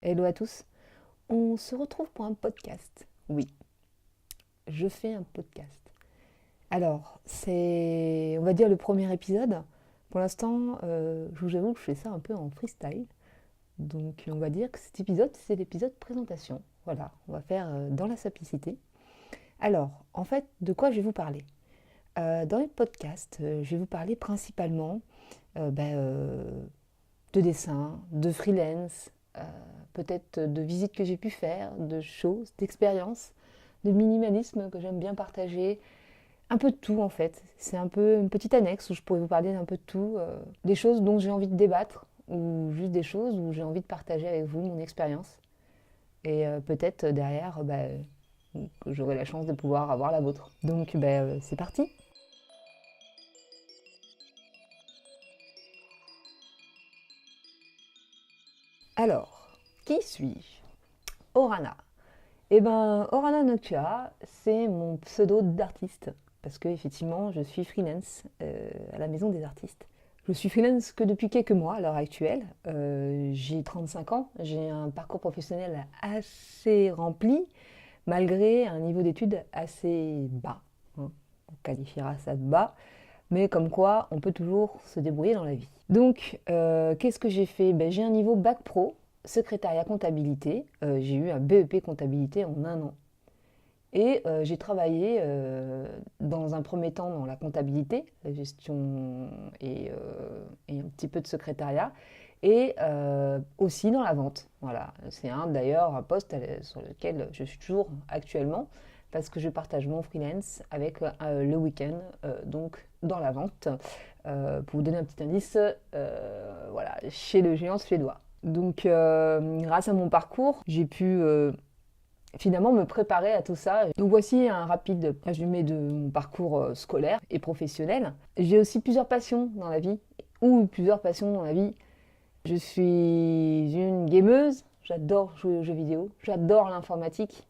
Hello à tous, on se retrouve pour un podcast. Oui, je fais un podcast. Alors, c'est, on va dire, le premier épisode. Pour l'instant, je vous avoue que je fais ça un peu en freestyle. Donc, on va dire que cet épisode, c'est l'épisode présentation. Voilà, on va faire dans la simplicité. Alors, en fait, de quoi je vais vous parler Dans les podcasts, je vais vous parler principalement de dessin, de freelance, peut-être de visites que j'ai pu faire, de choses, d'expériences, de minimalisme que j'aime bien partager. Un peu de tout en fait. C'est un peu une petite annexe où je pourrais vous parler d'un peu de tout. Des choses dont j'ai envie de débattre ou juste des choses où j'ai envie de partager avec vous mon expérience. Et peut-être derrière, que j'aurai la chance de pouvoir avoir la vôtre. Donc c'est parti. Alors, qui suis-je? Orana. Eh ben, Orana Noctua, c'est mon pseudo d'artiste, parce que effectivement, je suis freelance à la Maison des Artistes. Je suis freelance que depuis quelques mois à l'heure actuelle. J'ai 35 ans, j'ai un parcours professionnel assez rempli, malgré un niveau d'études assez bas. On qualifiera ça de bas, mais comme quoi on peut toujours se débrouiller dans la vie. Donc, qu'est-ce que j'ai fait? J'ai un niveau bac pro, secrétariat comptabilité. J'ai eu un BEP comptabilité en un an. Et j'ai travaillé dans un premier temps dans la comptabilité, la gestion et un petit peu de secrétariat, et aussi dans la vente. Voilà, c'est d'ailleurs un poste sur lequel je suis toujours actuellement, parce que je partage mon freelance avec le week-end, donc dans la vente. Pour vous donner un petit indice, voilà, chez le géant suédois. Donc grâce à mon parcours, j'ai pu finalement me préparer à tout ça. Donc voici un rapide résumé de mon parcours scolaire et professionnel. J'ai aussi plusieurs passions dans la vie, ou plusieurs passions dans la vie. Je suis une gameuse, j'adore jouer aux jeux vidéo, j'adore l'informatique,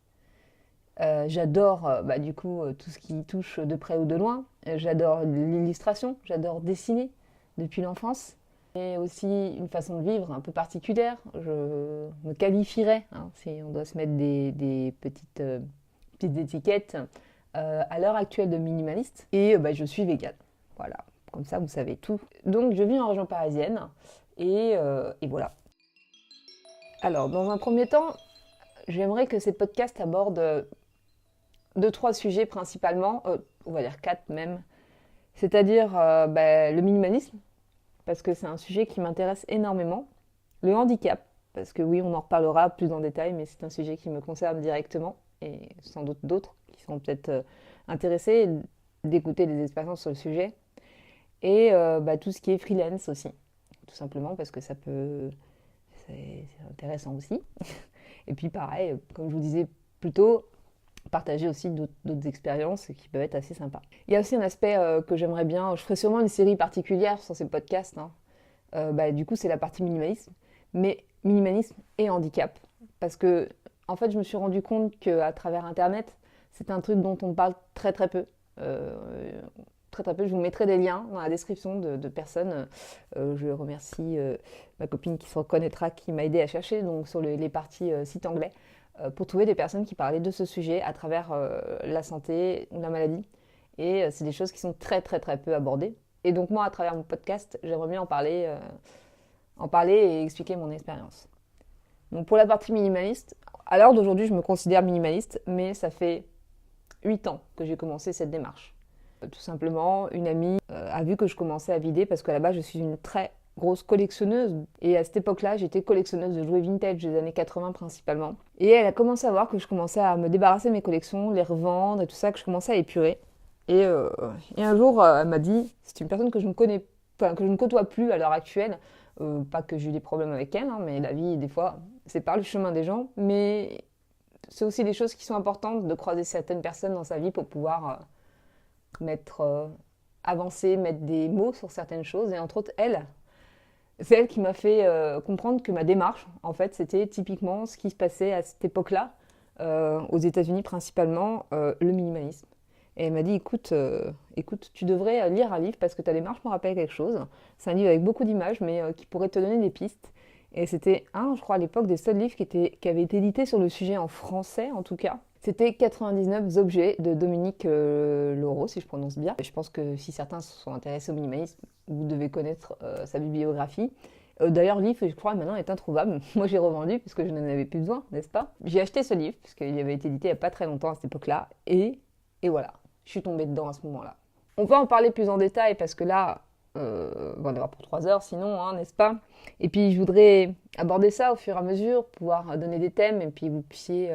j'adore du coup tout ce qui touche de près ou de loin. J'adore l'illustration, j'adore dessiner depuis l'enfance. Et aussi une façon de vivre un peu particulière. Je me qualifierais, hein, si on doit se mettre des petites étiquettes, à l'heure actuelle de minimaliste. Et je suis végane. Voilà, comme ça vous savez tout. Donc je vis en région parisienne et voilà. Alors dans un premier temps, j'aimerais que ces podcasts abordent deux, trois sujets principalement, on va dire quatre même, c'est-à-dire le minimalisme, parce que c'est un sujet qui m'intéresse énormément. Le handicap, parce que oui, on en reparlera plus en détail, mais c'est un sujet qui me concerne directement, et sans doute d'autres qui seront peut-être intéressés d'écouter des expériences sur le sujet. Et tout ce qui est freelance aussi, tout simplement parce que c'est intéressant aussi. Et puis pareil, comme je vous disais plus tôt, partager aussi d'autres expériences qui peuvent être assez sympas. Il y a aussi un aspect que j'aimerais bien, je ferai sûrement une série particulière sur ces podcasts, hein. Du coup c'est la partie minimalisme, mais minimalisme et handicap. Parce que en fait je me suis rendu compte qu'à travers internet, c'est un truc dont on parle très très peu. Très très peu, je vous mettrai des liens dans la description de personnes. Je remercie ma copine qui se reconnaîtra, qui m'a aidé à chercher donc, sur les parties sites anglais pour trouver des personnes qui parlaient de ce sujet à travers la santé ou la maladie. Et c'est des choses qui sont très très très peu abordées. Et donc moi, à travers mon podcast, j'aimerais bien en parler et expliquer mon expérience. Donc pour la partie minimaliste, à l'heure d'aujourd'hui, je me considère minimaliste, mais ça fait 8 ans que j'ai commencé cette démarche. Tout simplement, une amie a vu que je commençais à vider parce qu'à la base, je suis une très grosse collectionneuse. Et à cette époque-là, j'étais collectionneuse de jouets vintage des années 80 principalement. Et elle a commencé à voir que je commençais à me débarrasser de mes collections, les revendre et tout ça, que je commençais à épurer. Et un jour, elle m'a dit, c'est une personne que je ne connais, enfin, que je ne côtoie plus à l'heure actuelle. Pas que j'ai eu des problèmes avec elle, hein, mais la vie, des fois, c'est par le chemin des gens. Mais c'est aussi des choses qui sont importantes de croiser certaines personnes dans sa vie pour pouvoir mettre, avancer, mettre des mots sur certaines choses. Et entre autres, elle, c'est elle qui m'a fait comprendre que ma démarche, en fait, c'était typiquement ce qui se passait à cette époque-là, aux États-Unis principalement, le minimalisme. Et elle m'a dit, écoute, tu devrais lire un livre parce que ta démarche me rappelle quelque chose. C'est un livre avec beaucoup d'images, mais qui pourrait te donner des pistes. Et c'était je crois, à l'époque, des seuls livres qui avaient été édités sur le sujet en français, en tout cas. C'était 99 objets de Dominique Leroux, si je prononce bien. Je pense que si certains se sont intéressés au minimalisme, vous devez connaître sa bibliographie. D'ailleurs, le livre, je crois, maintenant est introuvable. Moi, j'ai revendu parce que je n'en avais plus besoin, n'est-ce pas? J'ai acheté ce livre parce qu'il avait été édité il n'y a pas très longtemps à cette époque-là. Et voilà, je suis tombée dedans à ce moment-là. On va en parler plus en détail parce que là, on va en avoir pour 3 heures sinon, hein, n'est-ce pas? Et puis, je voudrais aborder ça au fur et à mesure, pouvoir donner des thèmes et puis vous puissiez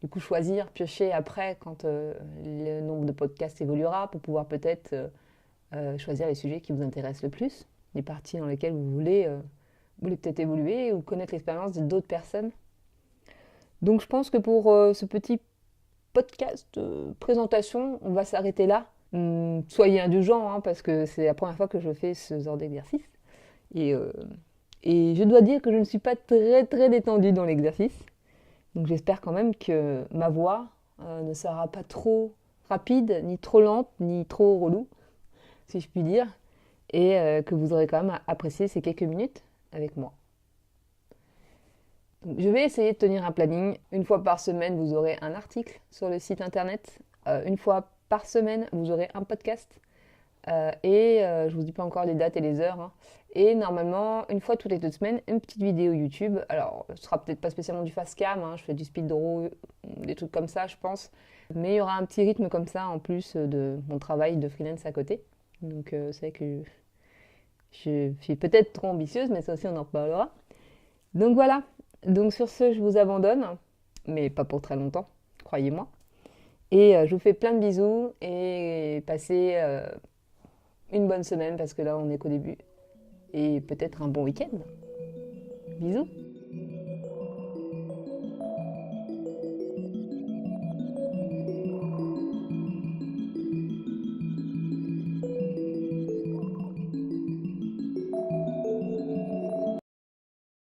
du coup choisir, piocher après quand le nombre de podcasts évoluera pour pouvoir peut-être choisir les sujets qui vous intéressent le plus, les parties dans lesquelles vous voulez peut-être évoluer ou connaître l'expérience d'autres personnes. Donc je pense que pour ce petit podcast présentation, on va s'arrêter là. Soyez indulgents, hein, parce que c'est la première fois que je fais ce genre d'exercice. Et, euh, et je dois dire que je ne suis pas très très détendue dans l'exercice. Donc j'espère quand même que ma voix ne sera pas trop rapide, ni trop lente, ni trop relou, si je puis dire. Et que vous aurez quand même apprécié ces quelques minutes avec moi. Donc, je vais essayer de tenir un planning. Une fois par semaine, vous aurez un article sur le site internet. Une fois par semaine, vous aurez un podcast. Je ne vous dis pas encore les dates et les heures. Hein. Et normalement, une fois toutes les 2 semaines, une petite vidéo YouTube. Alors, ce sera peut-être pas spécialement du fast cam. Hein. Je fais du speed draw, des trucs comme ça, je pense. Mais il y aura un petit rythme comme ça en plus de mon travail de freelance à côté. Donc, c'est vrai que je suis peut-être trop ambitieuse, mais ça aussi, on en reparlera. Donc voilà. Donc sur ce, je vous abandonne, mais pas pour très longtemps, croyez-moi. Et je vous fais plein de bisous et passez une bonne semaine parce que là, on n'est qu'au début. Et peut-être un bon week-end. Bisous.